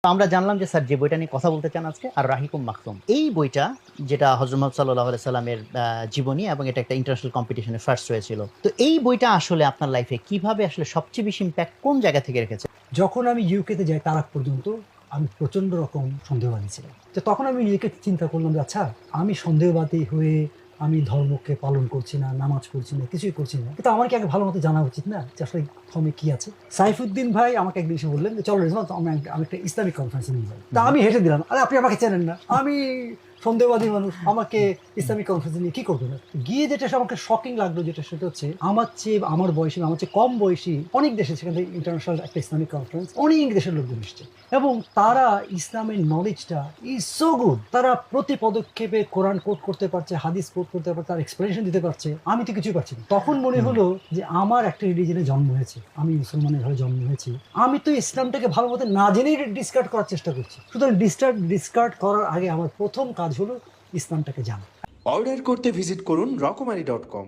তো আমরা জানলাম যে স্যার যে বইটা নিয়ে কথা বলতে চান আজকে, আর রাহিকুম মাকতুম, এই বইটা যেটা হযরত মুহাম্মদ সাল্লাল্লাহু আলাইহি সাল্লামের জীবনী, এবং এটা একটা ইন্টারন্যাশনাল কম্পিটিশনে ফার্স্ট হয়েছিল। তো এই বইটা আসলে আপনার লাইফে কিভাবে আসলে সবচেয়ে বেশি ইম্প্যাক্ট কোন জায়গা থেকে রেখেছে? যখন আমি ইউকেতে যাই তার আগ পর্যন্ত আমি প্রচণ্ড রকম সন্দেহবাদী ছিলাম। তো তখন আমি নিজেকে চিন্তা করলাম যে আচ্ছা, আমি সন্দেহবাদী হয়ে আমি ধর্মকে পালন করছি না, নামাজ পড়ছি না, কিছুই করছি না। কিন্তু আমার কি আগে ভালো মতো জানা উচিত না যে আসলে ধর্মে কি আছে? সাইফুদ্দিন ভাই আমাকে একদিন এসে বললেন যে, "চলো রেজওয়ান, আমি একটা ইসলামিক কনফারেন্সে নিয়ে যাই।" তা আমি হেসে দিলাম। আরে আপনি আমাকে চেনেন না। আমি সন্দেহবাদী মানুষ। আমাকে ইসলামিক কনফারেন্সে নিয়ে কি করবেন? গিয়ে যেটা আমাকে শকিং লাগলো সেটা হচ্ছে আমার বয়সী, আমার চেয়ে কম বয়সী অনেক দেশে, সেখানে ইন্টারন্যাশনাল একটা ইসলামিক কনফারেন্স, অনেক দেশের লোকজন এসছে এবং তারা ইসলামের নলেজটা ইজ সো গুড। তারা প্রতি পদক্ষেপে কোরআন কোট করতে পারছে, হাদিস কোট করতে পারছে, তার এক্সপ্লেনেশন দিতে পারছে। আমি তো কিছুই পারছি না। তখন মনে হলো যে আমার একটা রিলিজনে জন্ম হয়েছে, আমি মুসলমানের ঘরে জন্ম হয়েছি, আমি তো ইসলামটাকে ভালো মতো না জেনেই ডিসকার্ড করার চেষ্টা করছি। সুতরাং ডিসকার্ড করার আগে আমার প্রথম কাজ হলো ইসলামটাকে জানা। অর্ডার করতে ভিজিট করুন রকমারি.com।